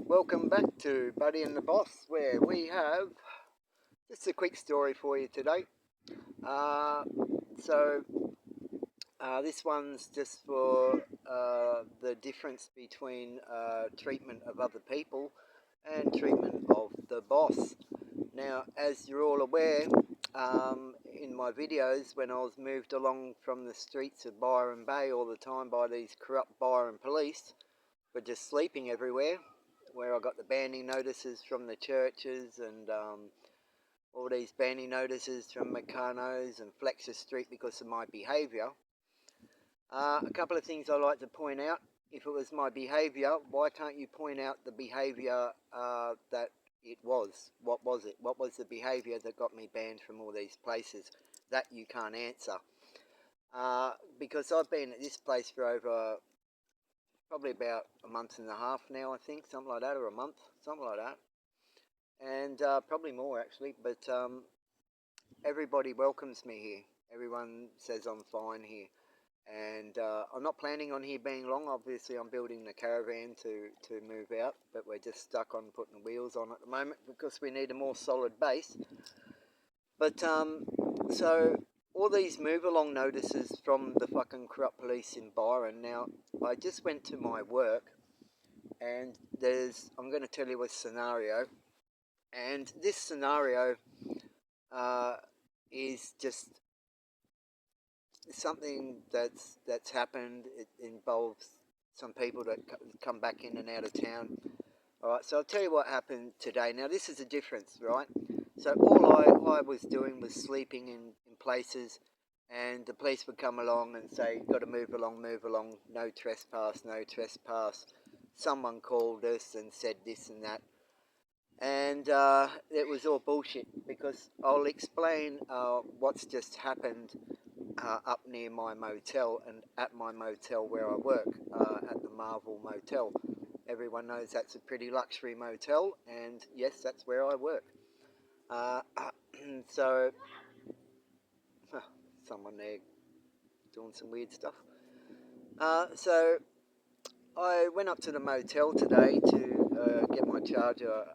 Welcome back to Buddy and the Boss, where we have just a quick story for you today. Uh, so, this one's just for the difference between treatment of other people and treatment of the boss. Now, as you're all aware, in my videos, when I was moved along from the streets of Byron Bay all the time by these corrupt Byron police for just sleeping everywhere, where I got the banning notices from the churches and all these banning notices from Meccano's and Fletcher Street because of my behaviour. A couple of things I like to point out. If it was my behaviour, why can't you point out the behaviour that it was? What was it? What was the behaviour that got me banned from all these places? That you can't answer. Because I've been at this place for over probably about a month and a half now, I think, something like that, or a month, something like that, and probably more actually, but everybody welcomes me here. Everyone says I'm fine here, and I'm not planning on here being long. Obviously I'm building the caravan to move out, but we're just stuck on putting the wheels on at the moment because we need a more solid base. But so all these move along notices from the fucking corrupt police in Byron. Now, I just went to my work, and I'm going to tell you a scenario, and this scenario is just something that's happened. It involves some people that come back in and out of town. All right, so I'll tell you what happened today. Now, this is a difference, right? So all I was doing was sleeping in places, and the police would come along and say, got to move along, no trespass, no trespass. Someone called us and said this and that. And it was all bullshit, because I'll explain what's just happened up near my motel and at my motel where I work, at the Marvel Motel. Everyone knows that's a pretty luxury motel, and yes, that's where I work. So, someone there doing some weird stuff. So, I went up to the motel today to get my charger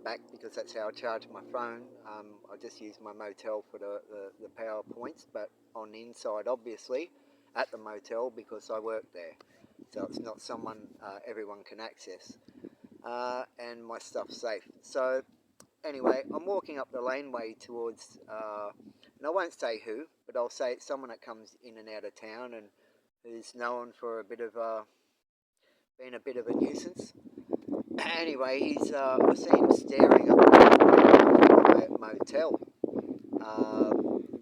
back, because that's how I charge my phone. I just use my motel for the power points, but on the inside, obviously, at the motel, because I work there. So it's not someone everyone can access. And my stuff's safe. So anyway, I'm walking up the laneway towards, and I won't say who, but I'll say it's someone that comes in and out of town and who's known for being a bit of a nuisance. Anyway, I see him staring at the motel,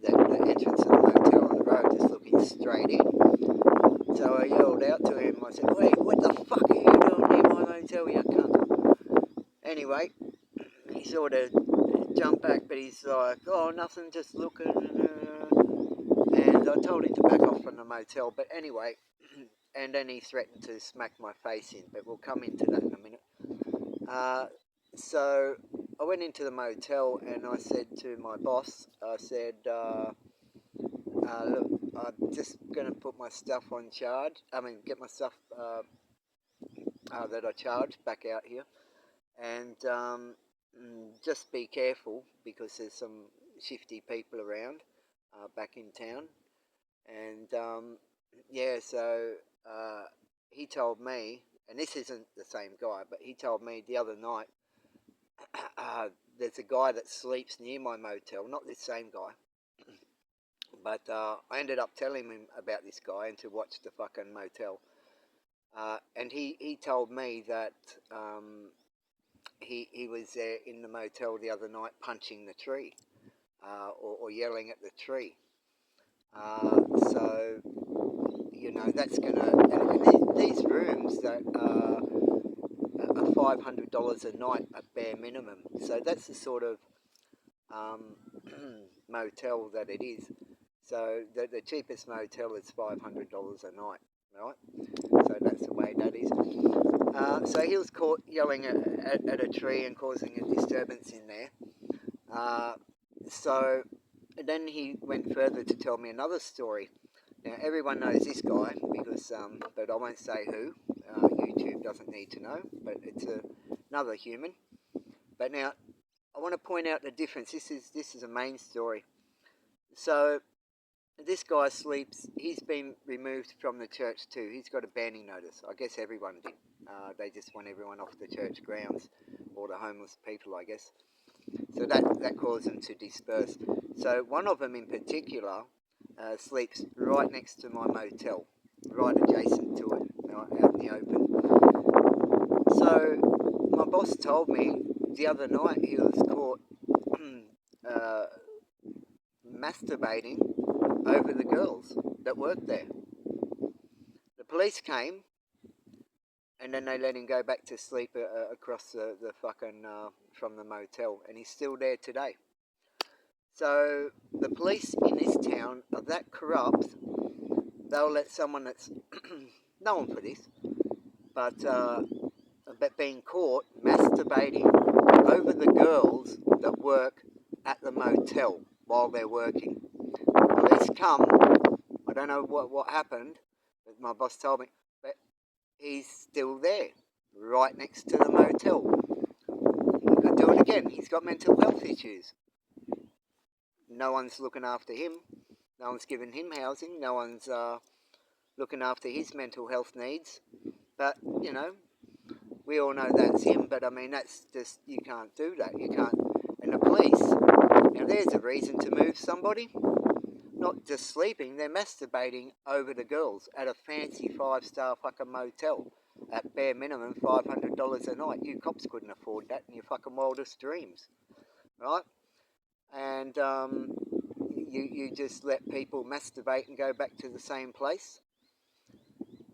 the entrance of the motel on the road, just looking straight in. So I yelled out to him. I said, "Wait, what the fuck are you doing near my motel, you cunt?" Anyway, he sort of jumped back, but he's like, "Oh, nothing, just looking." And I told him to back off from the motel. But anyway, and then he threatened to smack my face in. But we'll come into that in a minute. So I went into the motel and I said to my boss, I said, look, I'm just going to put my stuff on charge. Get my stuff that I charged back out here. And just be careful, because there's some shifty people around back in town. And so he told me, and this isn't the same guy, but he told me the other night, there's a guy that sleeps near my motel, not this same guy, but I ended up telling him about this guy and to watch the fucking motel. And he told me that he was there in the motel the other night punching the tree, or yelling at the tree. So, that's gonna, and these rooms that are $500 a night at bare minimum. So that's the sort of motel that it is. So the cheapest motel is $500 a night, right? So that's the way that is. So he was caught yelling at a tree and causing a disturbance in there. So then he went further to tell me another story. Now, everyone knows this guy, because, but I won't say who. You YouTube doesn't need to know, but it's another human. But now, I want to point out the difference. This is a main story. So, this guy sleeps, he's been removed from the church too. He's got a banning notice. I guess everyone did. They just want everyone off the church grounds, or the homeless people, I guess. So that caused them to disperse. So one of them in particular sleeps right next to my motel, right adjacent to it, out in the open. So my boss told me the other night he was caught masturbating over the girls that worked there. The police came, and then they let him go back to sleep across the fucking from the motel, and he's still there today. So the police in this town are that corrupt, they'll let someone that's known for this, but being caught masturbating over the girls that work at the motel while they're working. The police come, I don't know what happened, but my boss told me, but he's still there, right next to the motel. He could do it again. He's got mental health issues. No one's looking after him. No one's giving him housing. No one's looking after his mental health needs. But, you know, we all know that's him. But, I mean, that's just, you can't do that. You can't. And the police, now there's a reason to move somebody. Not just sleeping, they're masturbating over the girls at a fancy 5-star fucking motel at bare minimum $500 a night. You cops couldn't afford that in your fucking wildest dreams, right? And you just let people masturbate and go back to the same place.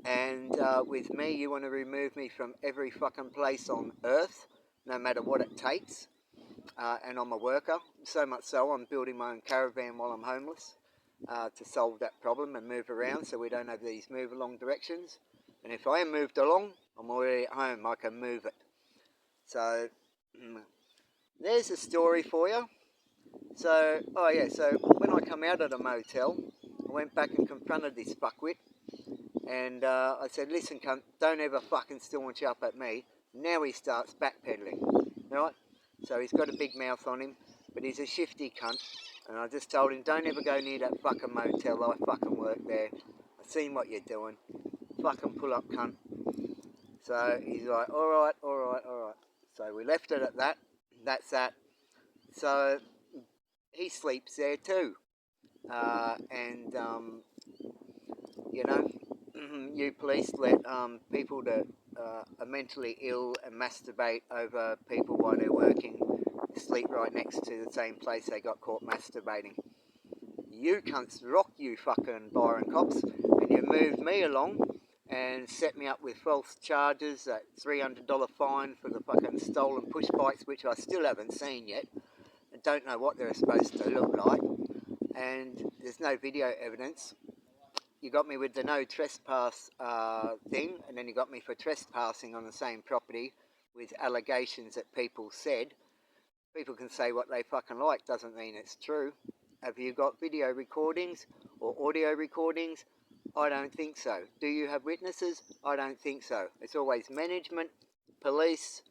And with me, you want to remove me from every fucking place on earth, no matter what it takes. And I'm a worker, so much so I'm building my own caravan while I'm homeless. To solve that problem and move around so we don't have these move along directions. And if I am moved along, I'm already at home, I can move it. So there's a story for you. So, so when I come out of the motel, I went back and confronted this fuckwit, and I said, listen cunt, don't ever fucking staunch up at me. Now he starts backpedaling, right? So he's got a big mouth on him, but he's a shifty cunt. And I just told him, don't ever go near that fucking motel. I fucking work there. I've seen what you're doing. Fucking pull up, cunt. So he's like, all right. So we left it at that. That's that. So he sleeps there too. You know, you police let people that are mentally ill and masturbate over people while they're working sleep right next to the same place they got caught masturbating. You cunts rock, you fucking Byron cops, and you moved me along and set me up with false charges, that $300 fine for the fucking stolen push bikes, which I still haven't seen yet. I don't know what they're supposed to look like, and there's no video evidence. You got me with the no trespass thing, and then you got me for trespassing on the same property with allegations that people said. People can say what they fucking like, doesn't mean it's true. Have you got video recordings or audio recordings? I don't think so. Do you have witnesses? I don't think so. It's always management, police,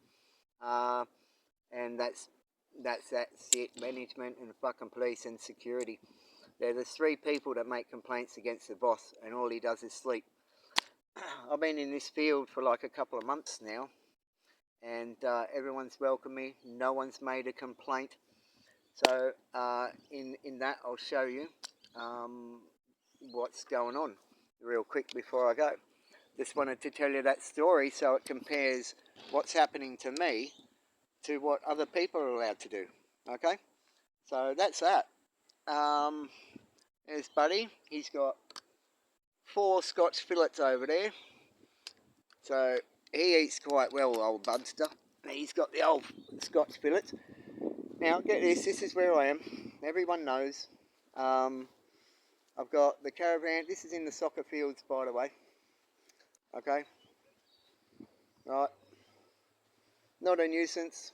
and that's it. Management and fucking police and security. They're the three people that make complaints against the boss, and all he does is sleep. I've been in this field for like a couple of months now, and everyone's welcomed me. No one's made a complaint. So in that, I'll show you what's going on real quick before I go. Just wanted to tell you that story so it compares what's happening to me to what other people are allowed to do. Okay, so that's that. There's Buddy. He's got 4 Scotch fillets over there. So he eats quite well, old Budster. He's got the old Scotch fillets. Now, get this. This is where I am. Everyone knows. I've got the caravan. This is in the soccer fields, by the way. Okay. Right. Not a nuisance.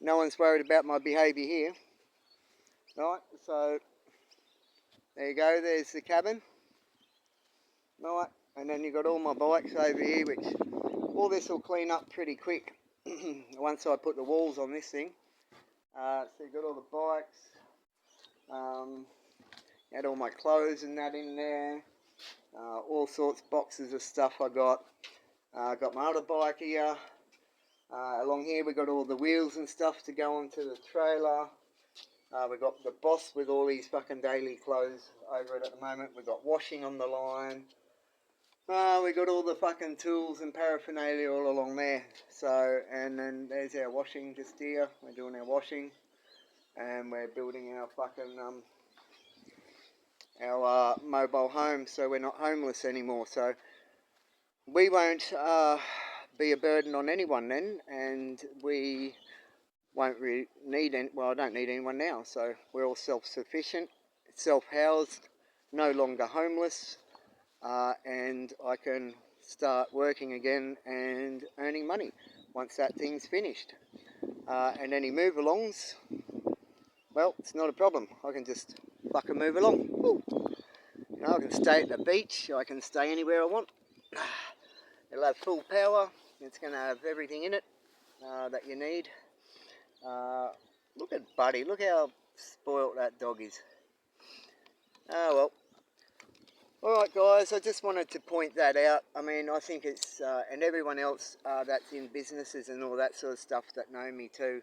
No one's worried about my behaviour here. Right. So, there you go. There's the cabin. Right. And then you've got all my bikes over here, which all this will clean up pretty quick once I put the walls on this thing. So you've got all the bikes, had all my clothes and that in there, all sorts of boxes of stuff I got. Got my other bike here. Along here we got all the wheels and stuff to go onto the trailer. We got the boss with all these fucking daily clothes over it at the moment. We got washing on the line. We got all the fucking tools and paraphernalia all along there. So, and then there's our washing just here. We're doing our washing, and we're building our fucking our mobile home, so we're not homeless anymore. So we won't be a burden on anyone then, and we won't really need any, well, I don't need anyone now, so we're all self-sufficient, self-housed, no longer homeless, and I can start working again and earning money once that thing's finished. And any move-alongs, well, it's not a problem. I can just fucking move along. Woo. You know, I can stay at the beach, I can stay anywhere I want. It'll have full power, it's going to have everything in it that you need. Look at Buddy, look how spoilt that dog is. Oh well. Alright guys, I just wanted to point that out. I mean, I think it's, and everyone else that's in businesses and all that sort of stuff that know me too,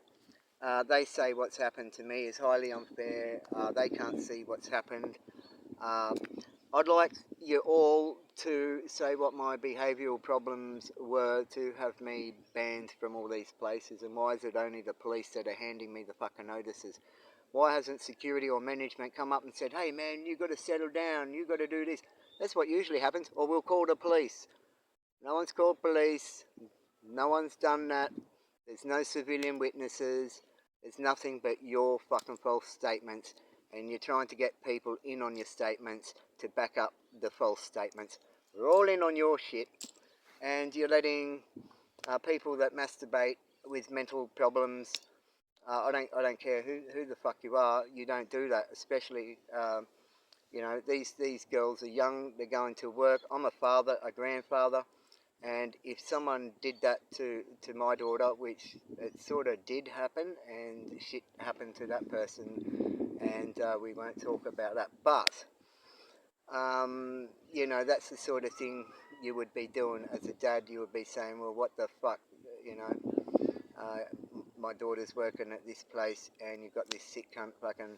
they say what's happened to me is highly unfair. They can't see what's happened. I'd like you all to say what my behavioural problems were to have me banned from all these places, and why is it only the police that are handing me the fucking notices? Why hasn't security or management come up and said, hey man, you got to settle down, you got to do this? That's what usually happens, or we'll call the police. No one's called police, no one's done that, there's no civilian witnesses, there's nothing but your fucking false statements, and you're trying to get people in on your statements to back up the false statements. We're all in on your shit, and you're letting people that masturbate with mental problems, I don't care who the fuck you are, you don't do that, especially, you know, these girls are young, they're going to work. I'm a father, a grandfather, and if someone did that to my daughter, which it sort of did happen, and shit happened to that person, and we won't talk about that, but, you know, that's the sort of thing you would be doing as a dad. You would be saying, well, what the fuck, you know, my daughter's working at this place, and you've got this sick cunt fucking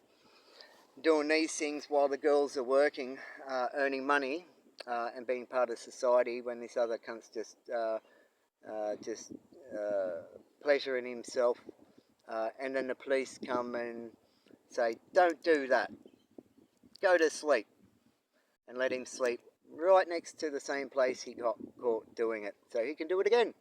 doing these things while the girls are working, earning money, and being part of society, when this other cunt's just pleasuring himself, and then the police come and say, don't do that, go to sleep, and let him sleep right next to the same place he got caught doing it, so he can do it again.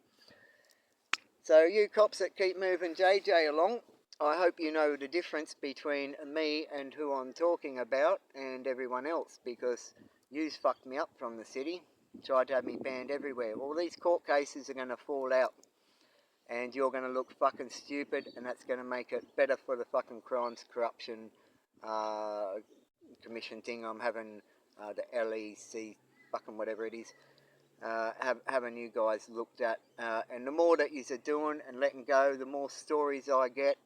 So you cops that keep moving JJ along, I hope you know the difference between me and who I'm talking about and everyone else, because you's fucked me up from the city, tried to have me banned everywhere. All these court cases are going to fall out, and you're going to look fucking stupid, and that's going to make it better for the fucking crimes corruption commission thing I'm having, the LEC, fucking whatever it is, having you guys looked at. And the more that yous are doing and letting go, the more stories I get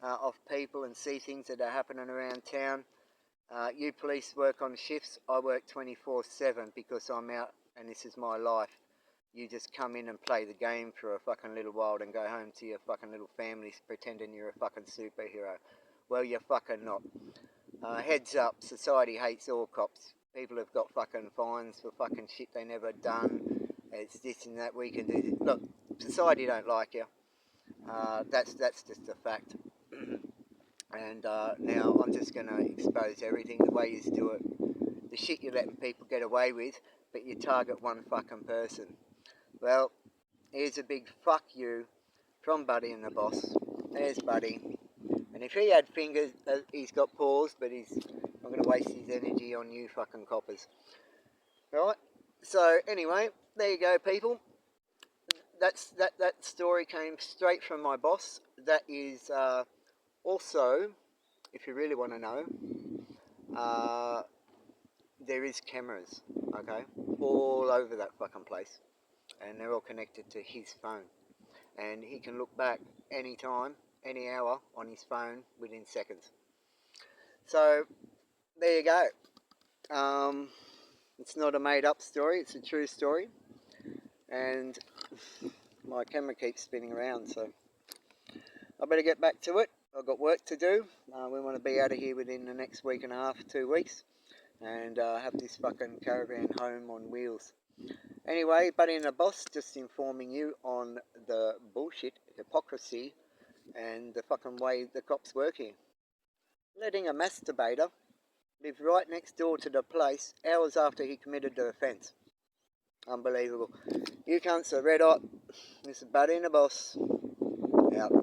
of people and see things that are happening around town. You police work on shifts, I work 24/7 because I'm out and this is my life. You just come in and play the game for a fucking little while and go home to your fucking little families pretending you're a fucking superhero. Well, you're fucking not. Heads up, society hates all cops. People have got fucking fines for fucking shit they never done. It's this and that, we can do this. Look, society don't like you. That's just a fact. And now I'm just going to expose everything, the way you do it, the shit you're letting people get away with, but you target one fucking person. Well, here's a big fuck you from Buddy and the boss. There's Buddy. And if he had fingers, he's got paws, but he's not going to waste his energy on you fucking coppers. Right? So anyway, there you go, people. That story came straight from my boss. That is also, if you really want to know, there is cameras. okay, all over that fucking place, and they're all connected to his phone, and he can look back any time, any hour on his phone within seconds. So there you go. It's not a made-up story; it's a true story, and my camera keeps spinning around, so I better get back to it. I've got work to do. We want to be out of here within the next week and a half, 2 weeks, and have this fucking caravan home on wheels. Anyway, Buddy and the Boss just informing you on the bullshit, hypocrisy, and the fucking way the cops work here. Letting a masturbator live right next door to the place hours after he committed the offence. Unbelievable. You cunts are red hot. This is Buddy and the Boss. Out.